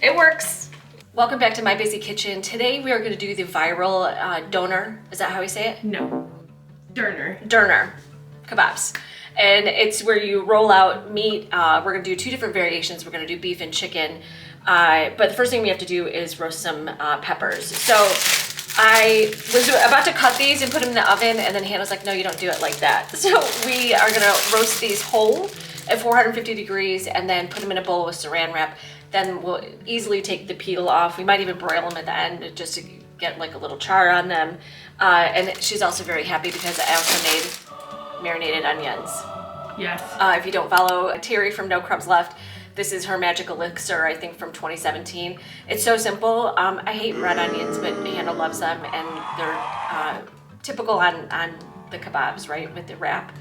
It works. Welcome back to My Busy Kitchen. Today we are going to do the viral döner. Is that how we say it? No. Döner. Döner. Kebabs. And it's where you roll out meat. We're going to do two different variations. We're going to do beef and chicken. But the first thing we have to do is roast some peppers. So I was about to cut these and put them in the oven, and then Hannah's like, no, you don't do it like that. So we are going to roast these whole at 450 degrees and then put them in a bowl with saran wrap. Then we'll easily take the peel off. We might even broil them at the end just to get like a little char on them. And she's also very happy because I also made marinated onions. Yes. If you don't follow Terry from No Crumbs Left, this is her magic elixir, I think from 2017. It's so simple. I hate red onions, but Hannah loves them, and they're typical on the kebabs, right, with the wrap.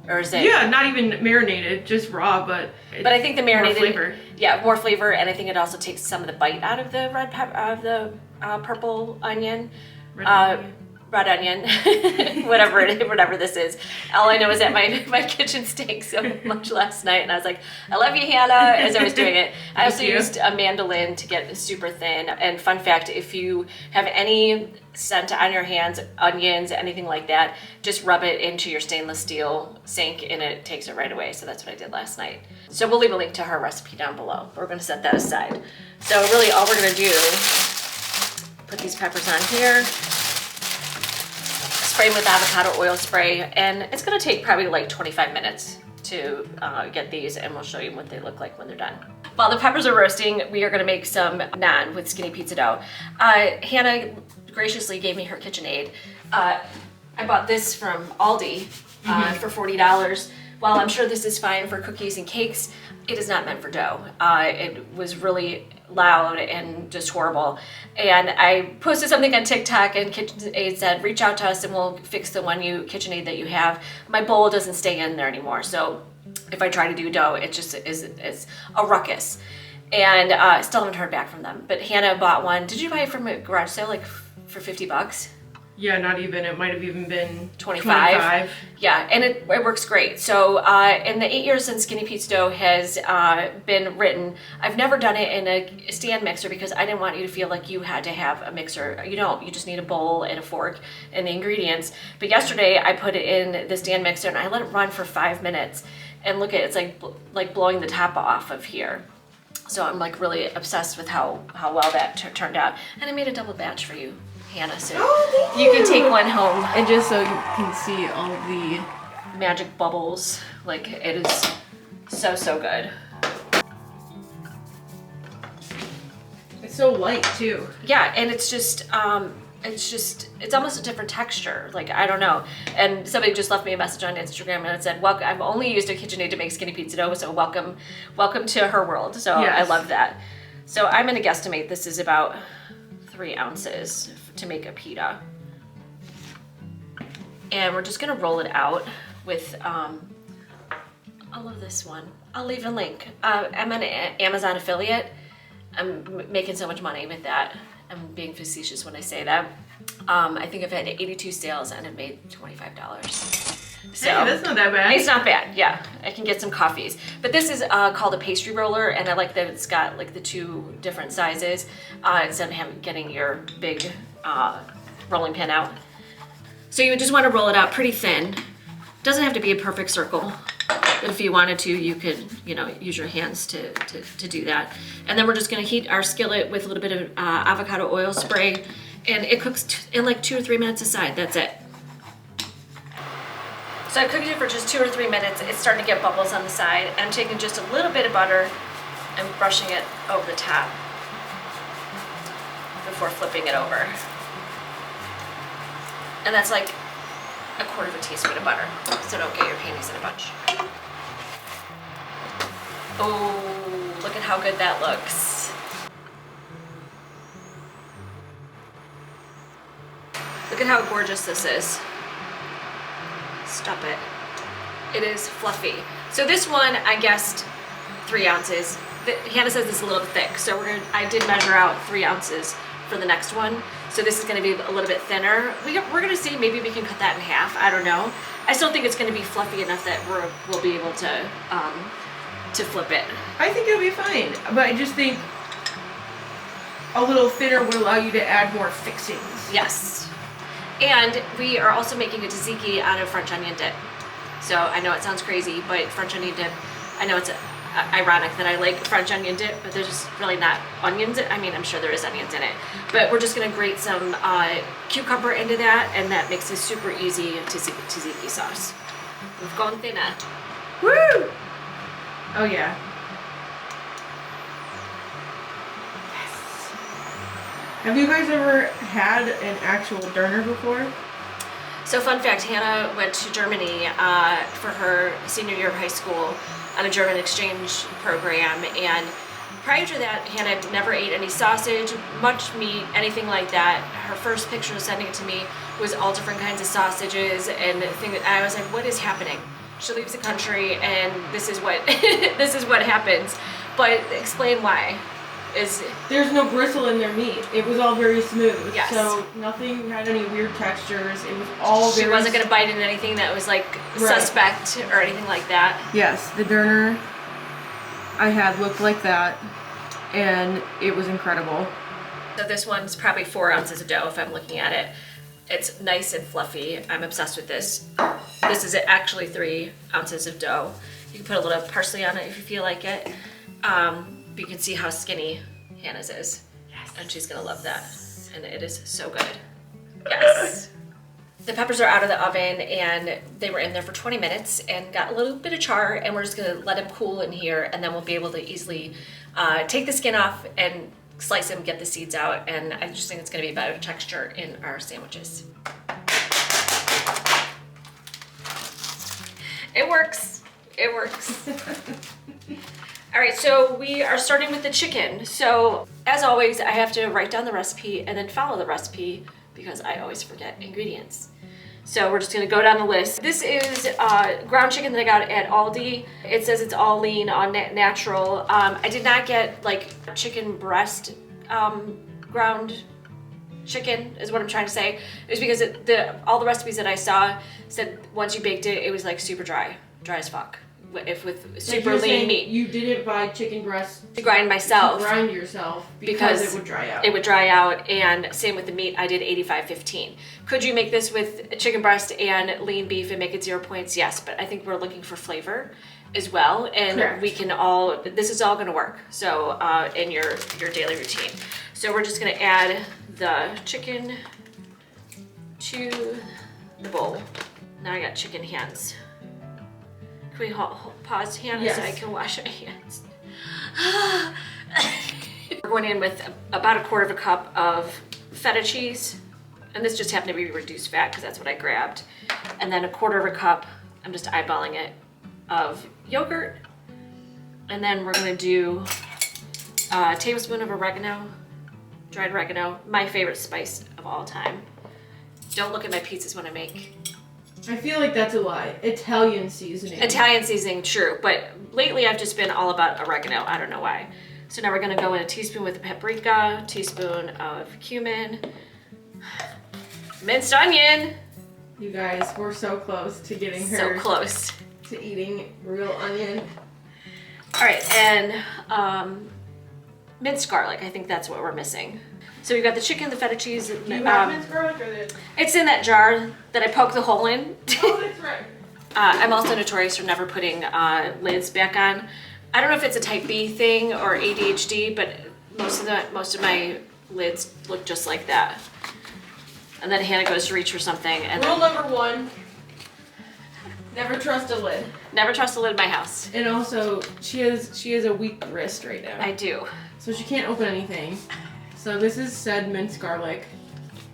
Or is it? Yeah, not even marinated, just raw, but I think the marinated, more flavor. Yeah, more flavor, and I think it also takes some of the bite out of the purple onion. Red onion, whatever this is. All I know is that my kitchen stinks so much last night, and I was like, I love you, Hannah, as I was doing it. I also used a mandolin to get super thin. And fun fact, if you have any scent on your hands, onions, anything like that, just rub it into your stainless steel sink and it takes it right away. So that's what I did last night. So we'll leave a link to her recipe down below. We're gonna set that aside. So really all we're gonna do, put these peppers on here, spray them with avocado oil spray, and it's gonna take probably like 25 minutes to get these, and we'll show you what they look like when they're done. While the peppers are roasting, we are gonna make some naan with skinny pizza dough. Hannah graciously gave me her KitchenAid. I bought this from Aldi for $40. While I'm sure this is fine for cookies and cakes, it is not meant for dough. It was really loud and just horrible. And I posted something on TikTok, and KitchenAid said, reach out to us and we'll fix the KitchenAid that you have. My bowl doesn't stay in there anymore. So if I try to do dough, it just is a ruckus. And I still haven't heard back from them. But Hannah bought one. Did you buy it from a garage sale, like for $50? Yeah, not even. It might have even been 25. Yeah, and it works great. So in the 8 years since Skinny Pizza Dough has been written, I've never done it in a stand mixer because I didn't want you to feel like you had to have a mixer. You don't. You just need a bowl and a fork and the ingredients. But yesterday I put it in the stand mixer and I let it run for 5 minutes. And look at it, it's like blowing the top off of here. So I'm like really obsessed with how well that turned out. And I made a double batch for you, Hannah, so you can take one home. And just so you can see all the magic bubbles, like it is so good. It's so light too. Yeah, and it's almost a different texture. Like, I don't know. And somebody just left me a message on Instagram and it said, "Welcome. I've only used a KitchenAid to make skinny pizza dough, so welcome to her world." So yes. I love that. So I'm gonna guesstimate this is about 3 ounces to make a pita. And we're just gonna roll it out with, I love this one. I'll leave a link. I'm an Amazon affiliate. I'm making so much money with that. I'm being facetious when I say that. I think I've had 82 sales and I've made $25. So hey, that's not that bad. It's not bad, yeah. I can get some coffees. But this is called a pastry roller, and I like that it's got like the 2 different sizes instead of getting your big rolling pin out. So you just want to roll it out pretty thin. Doesn't have to be a perfect circle. But if you wanted to, you could, use your hands to do that. And then we're just gonna heat our skillet with a little bit of avocado oil spray, and it cooks in like 2 or 3 minutes aside. That's it. So I cooked it for just 2 or 3 minutes. It's starting to get bubbles on the side. And I'm taking just a little bit of butter and brushing it over the top before flipping it over. And that's like 1/4 teaspoon of butter, so don't get your panties in a bunch. Oh, look at how good that looks. Look at how gorgeous this is. Stop it. It is fluffy. So this one, I guessed 3 ounces. Hannah says it's a little thick, so I did measure out 3 ounces for the next one. So this is gonna be a little bit thinner. We're gonna see, maybe we can cut that in half, I don't know. I still think it's gonna be fluffy enough that we'll be able to flip it. I think it'll be fine, but I just think a little thinner would allow you to add more fixings. Yes. And we are also making a tzatziki out of French onion dip. So I know it sounds crazy, but French onion dip, I know it's ironic that I like French onion dip, but there's just really not onions. I mean, I'm sure there is onions in it, but we're just gonna grate some cucumber into that, and that makes a super easy tzatziki sauce. We've gone thinner. Woo! Oh yeah. Yes. Have you guys ever had an actual döner before? So fun fact, Hannah went to Germany for her senior year of high school on a German exchange program, and prior to that, Hannah never ate any sausage, much meat, anything like that. Her first picture sending it to me was all different kinds of sausages, and I was like, what is happening? She leaves the country, and this is what this is what happens. But explain why. There's no gristle in their meat. It was all very smooth. Yes. So nothing had any weird textures. It was all She wasn't gonna bite into anything that was like suspect or anything like that. Yes, the döner I had looked like that, and it was incredible. So this one's probably 4 ounces of dough if I'm looking at it. It's nice and fluffy. I'm obsessed with this. This is actually 3 ounces of dough. You can put a little parsley on it if you feel like it. But you can see how skinny Hannah's is. Yes. And she's gonna love that. And it is so good. Yes. The peppers are out of the oven, and they were in there for 20 minutes and got a little bit of char, and we're just gonna let them cool in here, and then we'll be able to easily take the skin off and slice them, get the seeds out, and I just think it's gonna be a better texture in our sandwiches. It works. It works. All right, so we are starting with the chicken. So as always, I have to write down the recipe and then follow the recipe because I always forget ingredients. So we're just gonna go down the list. This is ground chicken that I got at Aldi. It says it's all lean, all natural. I did not get like chicken breast ground chicken is what I'm trying to say. It was because all the recipes that I saw said once you baked it, it was like super dry as fuck. If with super lean meat. You didn't buy chicken breast to grind myself. To grind yourself because it would dry out. It would dry out, and same with the meat. I did 85-15. Could you make this with chicken breast and lean beef and make it 0 points? Yes, but I think we're looking for flavor as well, and correct. We can this is all gonna work. So in your daily routine. So we're just gonna add the chicken to the bowl. Now I got chicken hands. Can we pause, Hannah, yes. so I can wash my hands? We're going in with about 1/4 cup of feta cheese, and this just happened to be reduced fat because that's what I grabbed. And then 1/4 cup, I'm just eyeballing it, of yogurt. And then we're gonna do a tablespoon of oregano, dried oregano, my favorite spice of all time. Don't look at my pizzas when I make. I feel like that's a lie. Italian seasoning. Italian seasoning, true, but lately I've just been all about oregano. I don't know why. So now we're gonna go in a teaspoon with paprika, teaspoon of cumin, minced onion. You guys, we're so close to getting her. So close. To eating real onion. All right, and minced garlic. I think that's what we're missing. So we've got the chicken, the feta cheese. Do you have minced garlic or the... It's in that jar that I poked the hole in. Oh, that's right. I'm also notorious for never putting lids back on. I don't know if it's a type B thing or ADHD, but most of my lids look just like that. And then Hannah goes to reach for something, and rule number 1: never trust a lid. Never trust a lid in my house. And also, she has a weak wrist right now. I do. So she can't open anything. So this is said minced garlic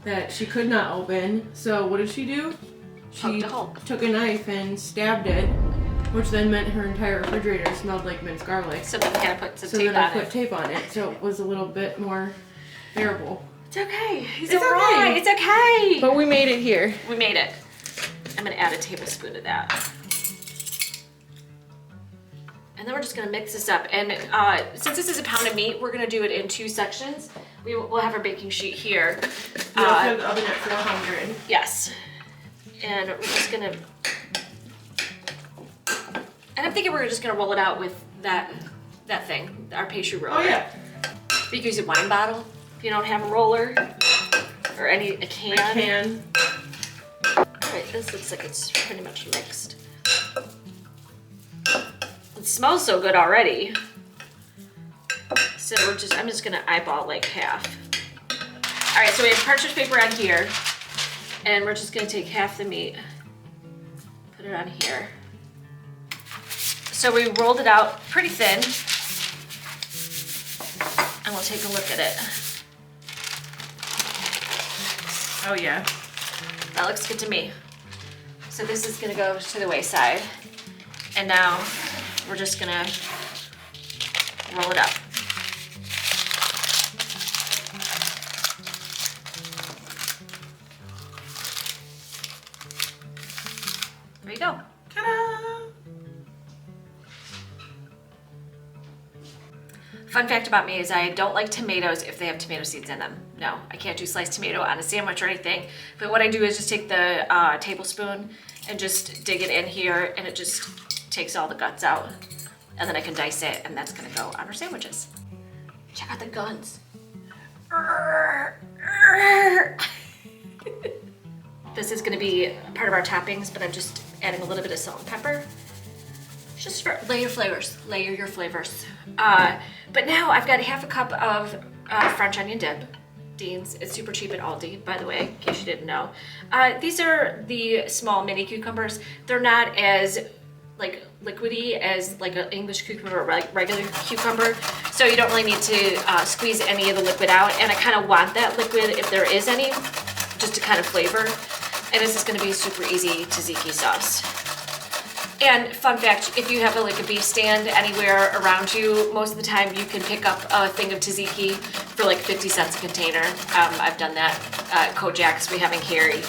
that she could not open. So what did she do? She took a knife and stabbed it, which then meant her entire refrigerator smelled like minced garlic. So then Hannah put some tape on it. So then I put tape on it, so it was a little bit more bearable. It's okay. It's okay. It's okay. But we made it here. We made it. I'm gonna add a tablespoon of that. And then we're just gonna mix this up. And since this is a pound of meat, we're gonna do it in 2 sections. We'll have our baking sheet here. We also have the oven at 400. Yes. And we're just gonna, and I'm thinking we're just gonna roll it out with that thing, our pastry roller. Oh yeah. We can use a wine bottle. If you don't have a roller or a can. I can. All right, this looks like it's pretty much mixed. It smells so good already. So I'm just gonna eyeball like half. All right, so we have parchment paper on here, and we're just gonna take half the meat, put it on here. So we rolled it out pretty thin, and we'll take a look at it. Oh yeah. That looks good to me. So this is gonna go to the wayside, and now we're just gonna roll it up. There you go. Ta-da! Fun fact about me is I don't like tomatoes if they have tomato seeds in them. No, I can't do sliced tomato on a sandwich or anything. But what I do is just take the tablespoon and just dig it in here, and it just takes all the guts out. And then I can dice it, and that's gonna go on our sandwiches. Check out the guns. This is gonna be part of our toppings, but I'm just adding a little bit of salt and pepper. Just for layer your flavors. But now I've got half a cup of French onion dip. Dean's. It's super cheap at Aldi, by the way, in case you didn't know. These are the small mini cucumbers. They're not as like liquidy as like an English cucumber or regular cucumber, so you don't really need to squeeze any of the liquid out. And I kind of want that liquid, if there is any, just to kind of flavor. And this is going to be super easy tzatziki sauce. And fun fact, if you have a beef stand anywhere around you, most of the time you can pick up a thing of tzatziki for like 50 cents a container. I've done that at Kojak's. We're having Harry.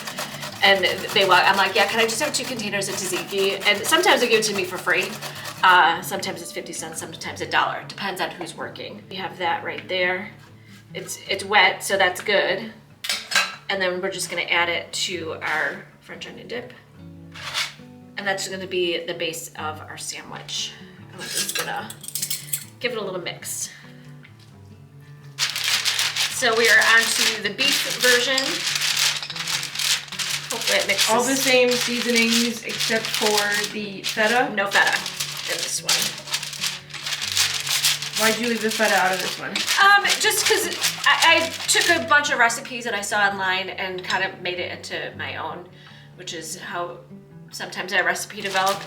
And I'm like, yeah, can I just have 2 containers of tzatziki? And sometimes they give it to me for free. Sometimes it's 50 cents, sometimes $1. Depends on who's working. We have that right there. It's wet, so that's good. And then we're just gonna add it to our French onion dip. And that's gonna be the base of our sandwich. And we're just gonna give it a little mix. So we are on to the beef version. Hopefully it mixes. All the same seasonings except for the feta? No feta in this one. Why'd you leave the feta out of this one? Just because I took a bunch of recipes that I saw online and kind of made it into my own, which is how sometimes I recipe develop.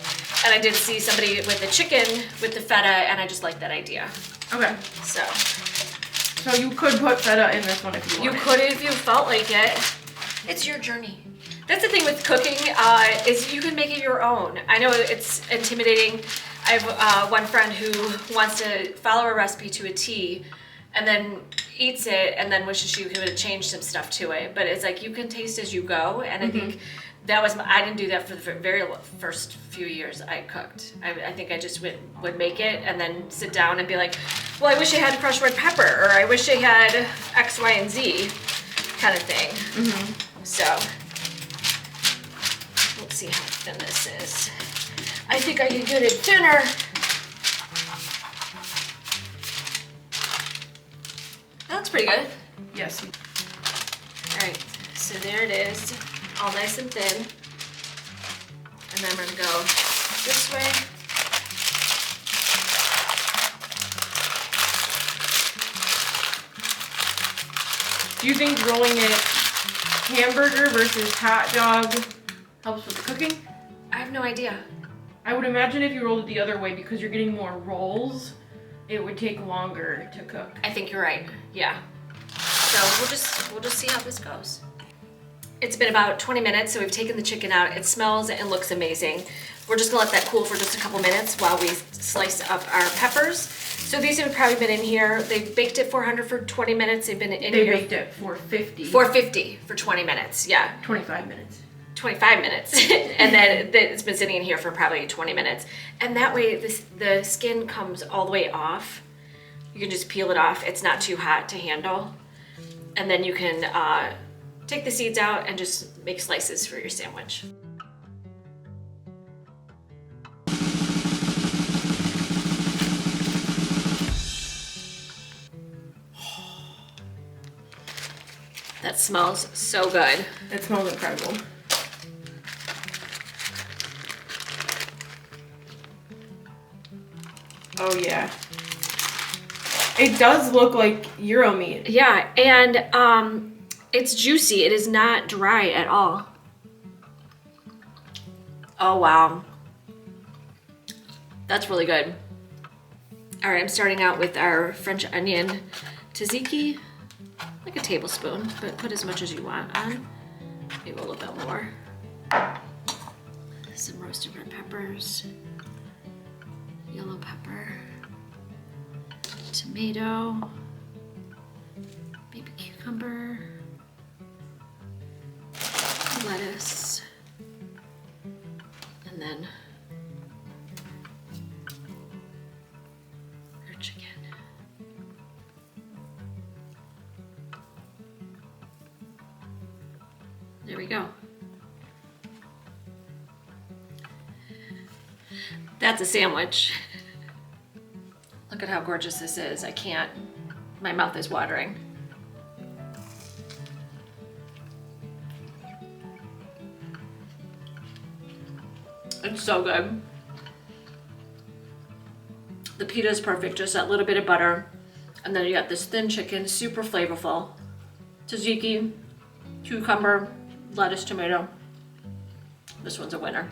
And I did see somebody with the chicken with the feta, and I just liked that idea. Okay. So you could put feta in this one if you wanted. You could if you felt like it. It's your journey. That's the thing with cooking, is you can make it your own. I know it's intimidating. I have one friend who wants to follow a recipe to a T, and then eats it and then wishes she could have changed some stuff to it. But it's like you can taste as you go, and I think that was I didn't do that for the very first few years I cooked. I think I just would make it and then sit down and be like, well, I wish I had crushed red pepper, or I wish I had X, Y, and Z kind of thing. So let's see how thin this is. I think I can get it thinner. That looks pretty good. Yes. All right, so there it is, all nice and thin. And then I'm gonna go this way. Do you think rolling it hamburger versus hot dog helps with the cooking? I have no idea. I would imagine if you rolled it the other way, because you're getting more rolls, it would take longer to cook. I think you're right, yeah. So we'll just see how this goes. It's been about 20 minutes, so we've taken the chicken out. It smells and looks amazing. We're just gonna let that cool for just a couple minutes while we slice up our peppers. So these have probably been in here. They've baked it 400 for 20 minutes. They've been in They here. baked it 450. 450 for 20 minutes, yeah. 25 minutes. 25 minutes. And then it's been sitting in here for probably 20 minutes. And that way the skin comes all the way off. You can just peel it off. It's not too hot to handle. And then you can take the seeds out and just make slices for your sandwich. That smells so good. It smells incredible. Oh yeah. It does look like Euro meat. Yeah, and it's juicy. It is not dry at all. Oh wow. That's really good. All right, I'm starting out with our French onion tzatziki, like a tablespoon, but put as much as you want on. Maybe a little bit more. Some roasted red peppers, yellow pepper, tomato, baby cucumber, lettuce, and then our chicken. There we go. That's a sandwich. Look at how gorgeous this is. I can't, my mouth is watering. It's so good. The pita is perfect, just that little bit of butter. And then you got this thin chicken, super flavorful. Tzatziki, cucumber, lettuce, tomato. This one's a winner.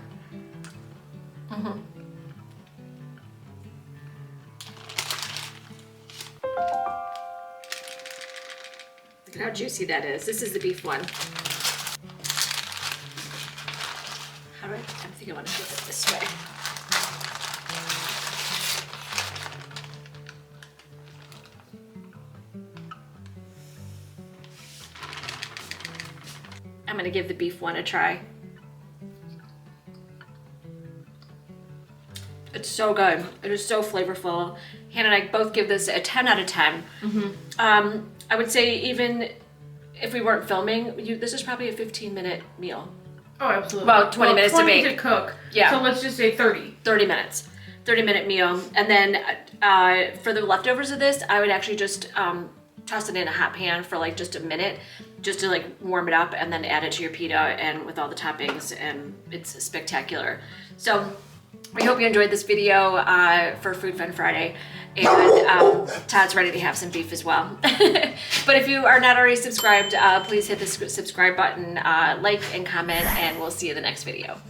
Look at how juicy that is. This is the beef one. I think I want to flip it this way. I'm going to give the beef one a try. It's so good. It is so flavorful. Hannah and I both give this a 10 out of 10. I would say even if we weren't filming, this is probably a 15-minute meal. Oh, absolutely. About 20 minutes to bake. 20 to cook. Yeah. So let's just say 30. 30 minutes. 30-minute meal. And then for the leftovers of this, I would actually just toss it in a hot pan for like just a minute, just to like warm it up, and then add it to your pita and with all the toppings, and it's spectacular. So we hope you enjoyed this video for Food Fun Friday. And Todd's ready to have some beef as well. But if you are not already subscribed, please hit the subscribe button, like and comment, and we'll see you in the next video.